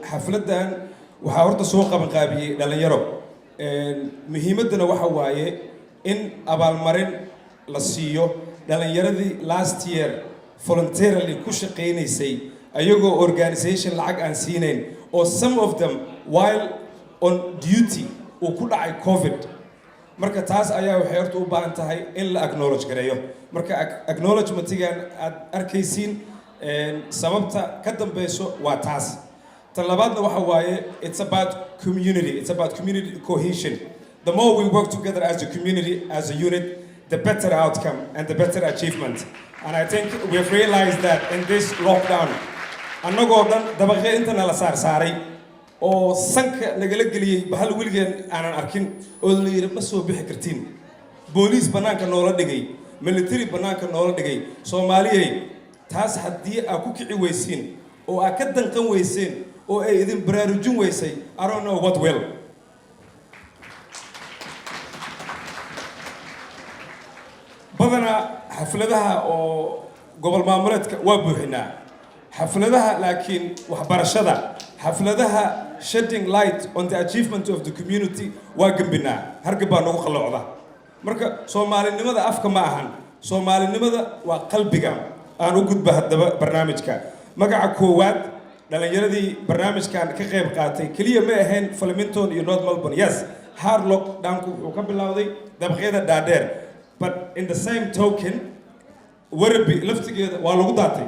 xafladan waxa horta soo qaban qaabiyay dhalinyaro muhiimadana waxa waaye in abaalmarin la siiyo dhalinyaradii last year voluntarily ku shaqeynaysay ayagoo organization lacag aan siinayn oo some of them while on duty oo ku dhacay covid marka taas ayaa waxay horta u baahan tahay in la acknowledge gareeyo marka acknowledgementigan aad arkaysiin sababta ka dambayso waa taas talabaadna waxa waaye it's about community cohesion. The more we work together as a community, as a unit, the better outcome and the better achievement. And I think we've realized that in this lockdown, annagoo dhan dabaqe intana la saaray oo sanka nagala geliyay bahal wilgeen aanan arkin oo la yiri ma soo bixi kartiin booliis banaanka noola dhigay military banaanka noola dhigay Soomaaliyay taas haddii aad ku kici weysiin oo aad ka danqan weysiin oo ay idin baraarujin weysay I don't know what will. badana xafladaha oo gobol maamuleedka waa buuxinaa xafladaha laakiin waxbarashada xafladaha shedding light on the achievement of the community waa gambinaa hargab baa nagu qalloocda marka Soomaalinimada afka ma ahan Soomaalinimada waa qalbiga aan u gudba haddaba barnaamijka magaca koowaad dhalinyaradii barnaamijkan ka qayb qaatay kaliya ma ahayn Flemington iyo North Melbourne yes Harlock dhaanku wuxuu ka bilowday dabaqyada dhaadheer but in the same token Werribee laftigeeda waa lagu daatay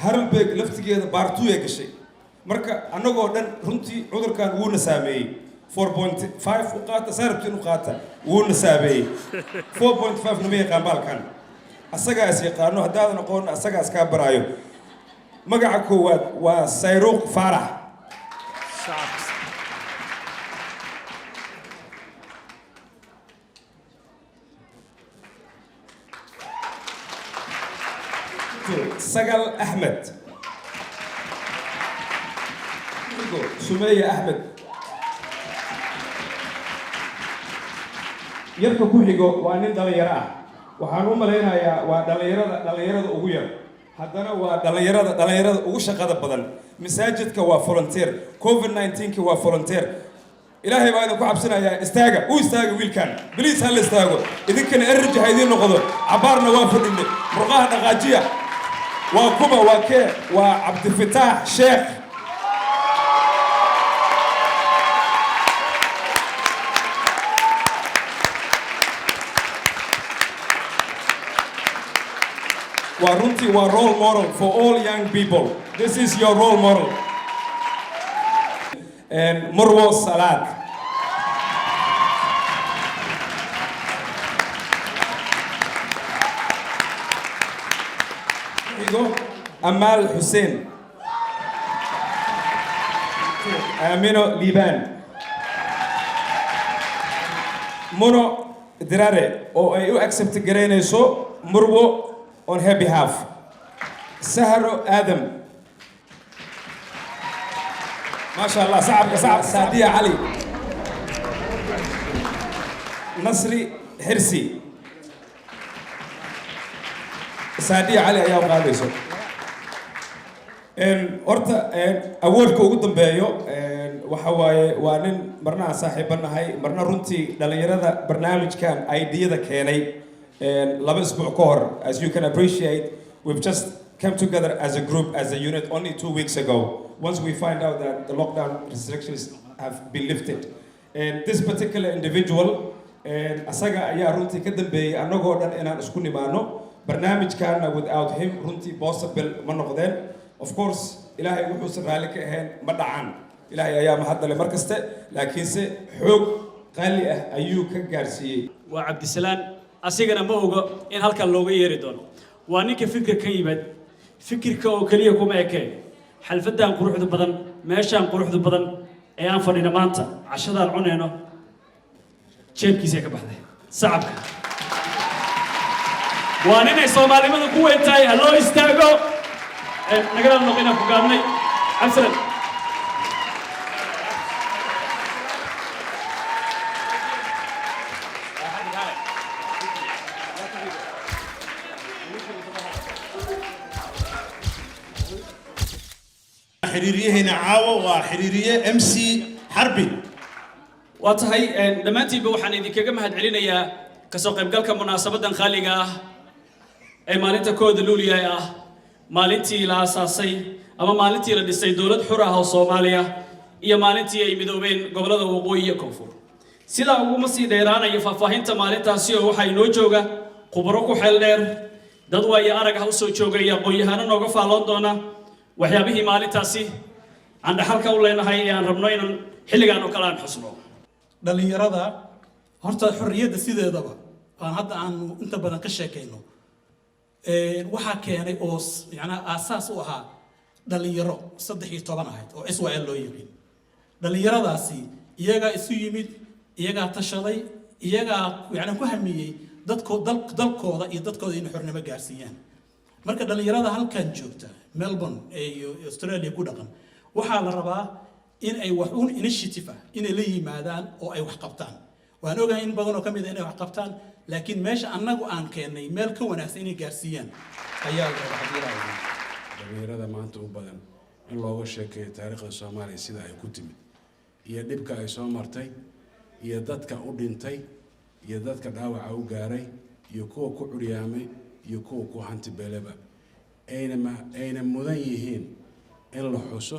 Harlbeeg laftigeeda baartuu ay gashay marka annagoo dhan runtii cudurkan wuuna saameeyay 4.5 u qaata sarabtiin u qaata wuuna saameeyay 4.5 nima yaqaan baalkan asagaas yaqaano haddaadan aqoon asagaas kaa baraayo magaca koowaad waa Sayruuq Faarax Sagal Ahmed Sumeya Ahmed yarka ku xigo waa nin dhalinyaro ah waxaan u maleynayaa waa dhalinyarada ugu yar haddana waa dhalinyarada ugu shaqada badan masaajidka waa volunteer covid-19 waa volunteer ilaahay baa idin ku cabsanayaa istaaga wiilkan please hal istaago idinkana erij ha idin noqdo cabaarna waa fadhine murqaha dhaqaajiya waa kuma waa kee waa Cabdifataax Sheekh Warunti was role model for all young people. This is your role model. And Murwo Salat. Amal Hussein. Amino Liban. Mono Dirare. Or you accept Garene so Murwo on her behalf. Saharo Adam. ما شاء الله صعب سعدية علي نصري حرسي سعدية علي أيام قادسة horta awoodka ugu dambeeyo waxa waaye waa nin marna aan saaxiibanahay marna runtii dhalinyarada barnaamijkan ideyada keenay laba isbuuc ka hor. As you can appreciate, we've just come together as a group, as a unit only 2 weeks ago, once we find out that the lockdown restrictions have been lifted. And this particular individual asaga ayaa runtii ka dambeeyay annagoo dhan inaan isku nimaano barnaamijkaana. Without him runtii possible ma noqdeen. Of course ilaahay wuxuu raali ka ahayn ma dhacan. ilaahay ayaa mahadale mar kaste, laakiinse xoog qaali ah ayuu ka gaarsiiyey. waa Cabdisalaan asigana ma oga in halkan looga yeeri doono. waa ninka fikir ka yimid, fikirka oo kaliya kuma ekeen xalfadan quruxda badan, meeshaan quruxda badan ee aan fadhina maanta cashadaan cuneyno jeebkiisa ka baxday sacabka. waa ninay Soomaalida ku weyntahay loo istaago نقدر نقينا فقامني عسل. حريرية هنا عاوة وحريرية MC حربي. واتهاي لما أنتي بوحنا إذا كجم هاد علينا يا كسوق يبقى لكم مناسبة خالقة مالنتا كود لوليا maalintii la asaasay ama maalintii la dhisay dawlad xur ah oo Soomaaliya iyo maalintii ay midoobeen gobolada waqooyi iyo koonfur. sida ugu ma sii dheeraanayo faahfaahinta maalintaasi oo waxa inoo jooga khubaro ku xeel dheer, dad way arag ah u soo joogay aqoon-yahano nooga faaloon doona waxyaabihii maalintaasi aan dhaxalka u leenahay ee aan rabno inaan xilligan oo kale aan xusno. dhalinyarada horta xorriyadda sideedaba aan hadda aan inta badan ka sheekayno waxa keenay oo yani asaas u ahaa dhalinyaro 13 ahayd oo Israel loo yaqaan. dhalinyaradaasi iyaga isu yimid, iyaga tashaday, iyaga yani ku hamiyay dalkooda iyo dadkooda in xornimo gaarsiiyaan. marka dhalinyarada halkan joogta Melbourne iyo Australia ku dhaqan waxa la rabaa in ay wax un initiative in ay la yimaadaan oo ay wax qabtaan. waan ogahay in badan oo kamid ah inay wax qabtaan, laakiin meesha annagu aan keenay meel ka wanaagsan inay gaarsiiyaan ayaa la xadiirayaa. dhalinyarada maanta u badan in looga sheekeeyo taariikhda Soomaaliya sida ay ku timid iyo dhibka ay soo martay iyo dadka u dhintay iyo dadka dhaawaca u gaaray iyo kuwa ku curyaamay iyo kuwa ku hanti beelaba ayna mudan yihiin in la xuso.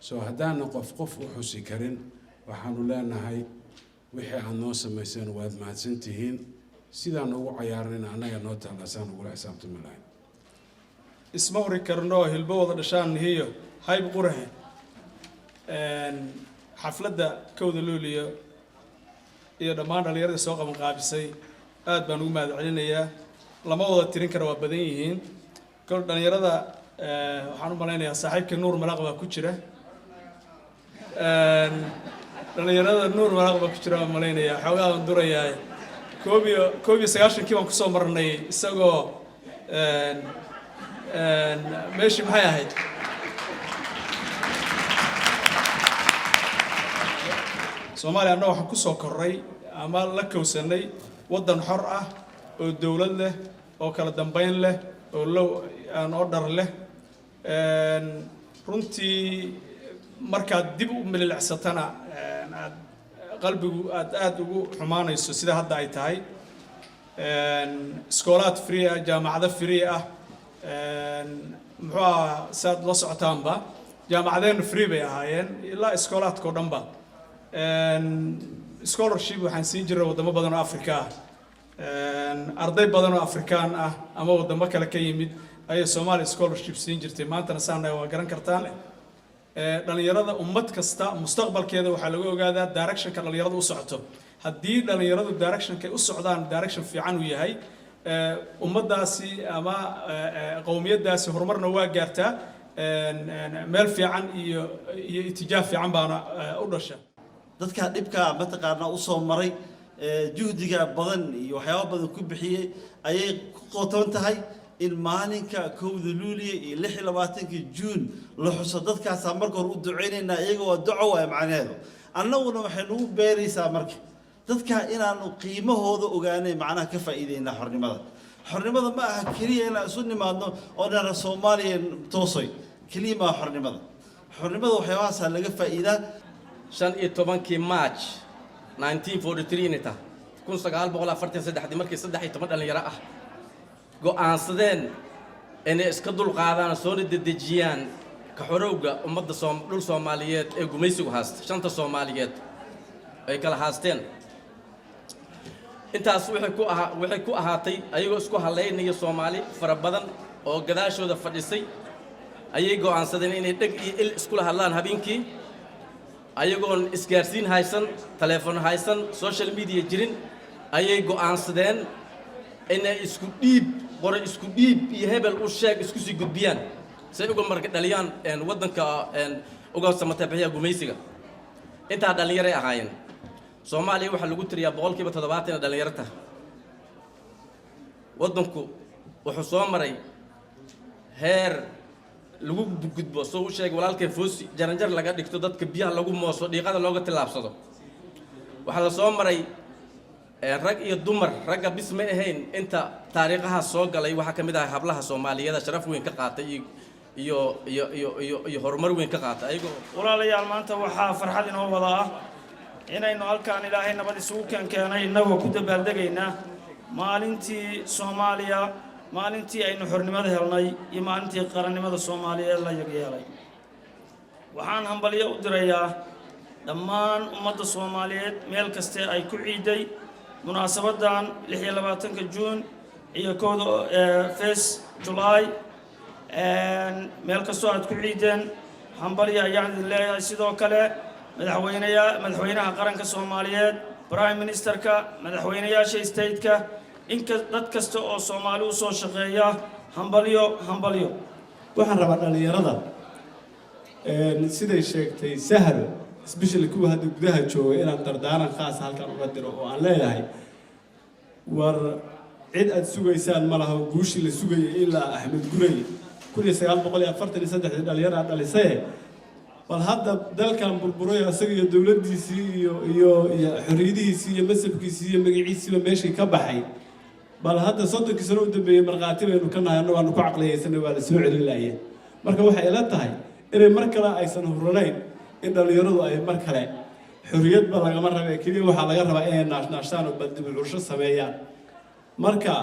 soo haddaan qof u xusi karin waxaanu leenahay wixii aan noo samayseen waad mahadsantihiin. sidaan ugu cayaarnayna annaga noo taalasaan ugula xisaabtami lahayn. isma hori karno hilbo wada dhashaan hiyo hayb qurahe xafladda kowda luuliyo iyo dhammaan dhalinyarada soo qaban qaabisay aad baan ugu mahad celinayaa. lama wada tirin karo, waa badan yihiin. kol dhalinyarada waxaan u malaynayaa saaxiibkii Nuur Malaaq baa ku jira. dhalinyarada Nuur Malaaq baa ku jira waan malaynayaa, xoogaa aan durayaa. koob iyo sagaashankii baan kusoo marnay isagoo meeshii maxay ahayd Soomaaliya. annaga waxaan kusoo korray ama la kowsanay waddan xor ah oo dawlad leh oo kala dambeyn leh oo oo dhar leh. runtii markaad dib u milicsatana qalbigu aad ugu xumaanayso sida hadda ay tahay. iskoolaad free ah, jaamacado free ah, muxuu ahaa saad la socotaanba jaamacadeenu free bay ahaayeen ilaa iskoolaadka oo dhanba. scholarship waxaan siin jiray wadamo badan oo Afrika ah, arday badan oo Afrikaan ah ama wadamo kale ka yimid ayay Soomaali scholarship siin jirtay. maantana saanay waa garan kartaan. dhalinyarada ummad kasta mustaqbalkeeda waxaa lagu ogaadaa directionka dhalinyaradu u socoto. haddii dhalinyaradu directionka u socdaan direction fiican uu yahay, ummadaasi ama qowmiyadaasi horumarna waa gaartaa, meel fiican iyo itijaah fiican baana u dhasha. dadka dhibka mataqaana u soo maray juhdiga badan iyo waxyaabo badan ku bixiyay ayay ku qoton tahay in maalinka 1 luuliyo iyo 26 juun la xuso dadkaas marka hore u duceynayna iyaga oo duco way macnaheedu annaguna waxay nagu beeraysaa marka dadka inaanu qiimahooda ogaanay macnaha ka faa'iideyna xornimada ma aha kaliya in isu nimaadno oo dhan Soomaaliya toosoy kaliya ma xornimada waxyaabahaas laga faa'iidaa 15 March 1943 inta 1943 markii 13 dhalinyaro ah go'aansadeen inay iska dulqaadaan soo dedejiyaan ka xorowga ummadda dhul Soomaaliyeed ee gumaysigu haasta shanta Soomaaliyeed ay kala haasteen intaas waxay ku ahaatay ayagoo isku haleynaya Soomaali fara badan oo gadaashooda fadhisay ayay go'aansadeen inay dhag iyo il isku hadlaan habeenkii ayagoon isgaarsiin haysan telefoon haysan social media jirin ayay go'aansadeen inay isku dhiib iyo hebel u sheeg isku sii gudbiyaan say uga marka dhaliyaan wadanka uga samatay bixiya gumaysiga inta dhalinyaro ay ahaayeen Soomaaliya waxa lagu tiriyaa 70% dhalinyarada wadanku wuxuu soo maray heer lagu gudbo soo sheeg walaalkeen Foosi jaranjar laga dhigto dadka biyaha lagu mooso dhiiqada looga tilaabsado waxa la soo maray rag iyo dumar ragga bisma ahayn inta taariikhaha soo galay waxa kamid ah hablaha Soomaaliyeed sharaf weyn ka qaatay iyo horumar weyn ka qaatay ayagoo walaalayaal maanta waxa farxad inoo wada ah inaynu halkaan Ilaahay nabad isugu keenay inagoo ku dabaaldegayna maalintii Soomaaliya maalintii aynu xornimada helnay iyo maalintii qarannimada Soomaaliyeed la yeelay waxaan hambalyo u dirayaa dhammaan ummadda Soomaaliyeed meel kasta ay ku ciiday munaasabadan 26 Juun iyo 1 July meel kasta aad ku ciideen hambalyo ayaan leeyahay sidoo kale madaxweynaha qaranka Soomaaliyeed prime ministerka madaxweynayaasha state-ka inka dad kasta oo Soomaali u soo shaqeeya hambalyo waxaan rabaa dhalinyarada siday sheegtay sahal especially kuwa hadda gudaha jooga inaan dardaaran khaas halkan uga diro oo aan leeyahay war cid aad sugaysaan ma laha guushi la sugayay ilaa Axmed Gurey 1943 dhalinyaro dhalisay bal hadda dalkan burburay asaga iyo dawladdiisii iyo xorriyadiisii iyo masabkiisii iyo magaciisiiba meeshii ka baxay bal hadda 30 sano u dambeeyay marqaati baynu ka nahay annagu ku caqliyaysanay waa la soo celinaayeen marka waxay ila tahay inay mar kale aysan huranayn in dhalinyaradu ay mar kale xorriyad ba laga rabaa kaliya waxa laga rabaa inay naashnaashaan oo badib ursho sameeyaan marka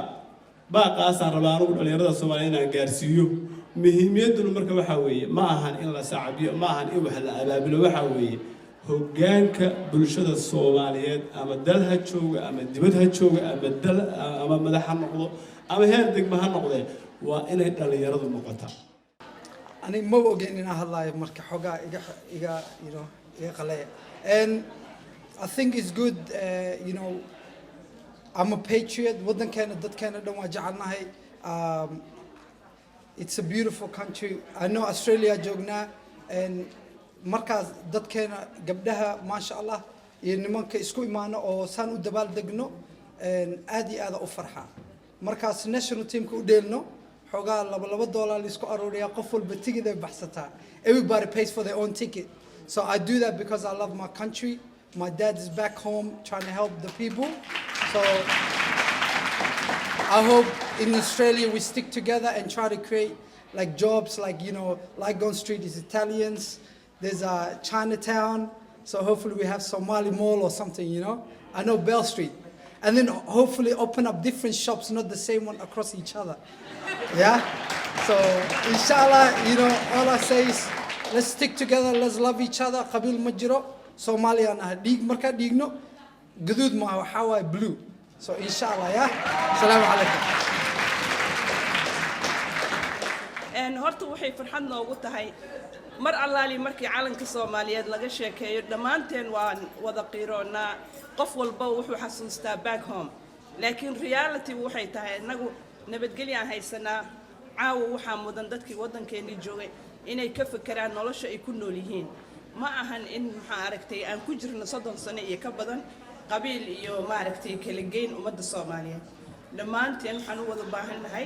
baaqaasaan rabaa anigu dhalinyarada Soomaaliyeed inaan gaarsiiyo muhiimaddu marka waxa weeye ma ahan in la saacabiyo ma ahan in wax la abaabilo waxa weeye hoggaanka bulshada Soomaaliyeed ama dal ha jooga ama dibad ha jooga ama madax ha noqdo ama heer degmo ha noqdee waa inay dhalinyaradu noqotaa ani ma ogeyn in hadlaayo marka xogaa iga qalay and I think it's good I'm a patriot wadankeena dadkeena dhan waa jecelnahay it's a beautiful country I know Australia joognaa and markaas dadkeena gabdhaha maasha Allah iyo nimanka isku imaano oo saan u dabaal degno aad iyo aad u farxa markaas national teamka u dheelno xogaa $2 isku arooriya qof walba ticket ay baxsataa everybody pays for their own ticket so I do that because I love my country my dad is back home trying to help the people so I hope in Australia we stick together and try to create like jobs like Lygon Street is Italians there's a Chinatown so hopefully we have Somali Mall or something I know Bell Street and then hopefully open up different shops not the same one across each other yeah so inshallah all I say is let's stick together let's love each other qabil ma jiro Somalia na dhiig marka dhiigno gaduud ma waxa way blue so inshallah yeah assalamu alaykum horta waxay farxad noogu tahay mar allaali markii calanka Soomaaliyeed laga sheekeeyo dhamaanteen waan wada qiiroonaa qof walba wuxuu xasuustaa back home laakiin reality waxay tahay inagu nabadgelyo aan haysanaa caawa waxa mudan dadkii wadankeena joogay inay ka fikiraan nolosha ay ku nool yihiin ma ahan in maxaa aragtay aan ku jirno 30 sano iyo ka badan qabiil iyo ma aragtay kala geyn ummadda Soomaaliyeed dhamaanteen waxaan u wada baahanahay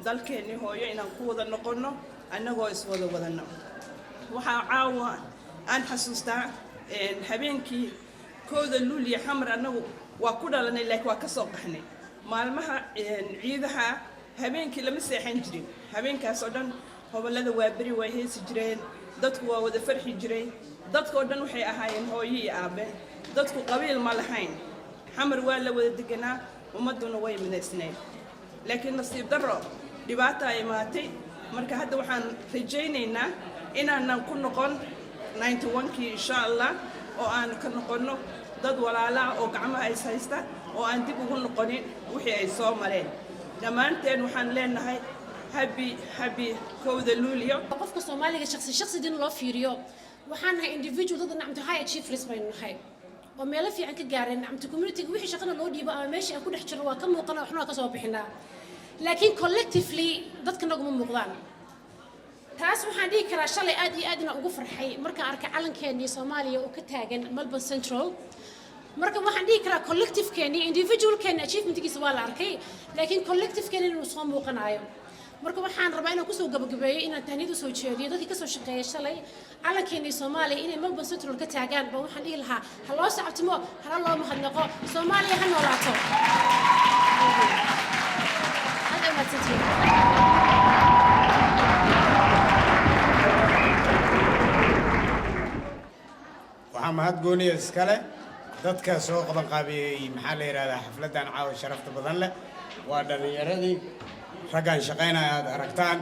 dalkeennii hooyo inaan ku wada noqonno annagoo iswada wadanno waxaa caawa aan xasuustaa habeenkii 1 luulyo xamar annagu waa ku dhalanay laakiin waa ka soo qaxnay maalmaha ciidaha habeenkii lama seexan jirin habeenkaas oo dhan hobolada waa beri way heesi jireen dadku waa wada farxi jiray dadka oo dhan waxay ahaayeen hooyo iyo aabe dadku qabiil ma lahayn xamar waa la wada deganaa ummaduna way midaysnayd laakiin nasiib darro dhibaato ay imaatay marka hadda waxaan rajaynaynaa inaanan ku noqon 91kii insha allah oo aan ka noqonno dad walaala oo gacmaha is haysta oo aan dib ugu noqonin wixii ay soo mareen dhammaanteen waxaan leenahay happy 1 luulyo qofka Soomaaliga shakhsi din loo fiiriyo waxaan nahay individual dad nacamto high achievers baynu nahay oo meel fiican ka gaareen nacamto community wixii shaqada loo dhiibo ama meeshii aan ku dhex jirno waa ka muuqana waxna ka soo bixinaa laakiin collectively dadka naguma muuqdaan taas waxaan dhihi karaa shalay aad iyo aad ugu farxay markaan arkay calankeennii Soomaaliya oo ka taagan Melbourne Central marka waxaan dhihi karaa collectivekeennii individualkeennii achievementkiisa waa la arkay laakiin collectivekeennii inuu soo muuqanayo marka waxaan rabaa inaan ku soo gabagabeeyo inaan tahniyad u soo jeediyo dadkii ka soo shaqeeyay shalay calankeennii Soomaaliya inay Melbourne Central ka taagaan baa waxaan dhihi lahaa ha loo sacabtimo ha loo mahadnaqo Soomaaliya ha noolaato hada ma tatiyo waxaan mahad gooniya iskale dadka soo qaban qaabiyey maxaa la yiraahdaa xafladan caawa sharafta badan leh waa dhalinyaradii raggan shaqaynaya aad aragtaan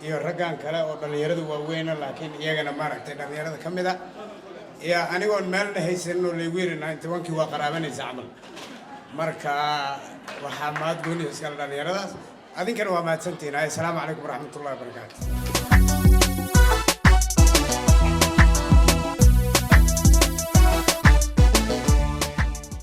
iyo raggan kale oo dhalinyaradu waaweyn laakiin iyagana maaragtay dhalinyarada ka mid ah iyo anigoon meelna haysanin oo laygu yiri 91kii waa qaraabanaysa camal marka waxaa mahad gooniya iskale dhalinyaradaas adinkana waa mahadsantihiin assalaamu calaykum waraxmatullaahi wabarakaatu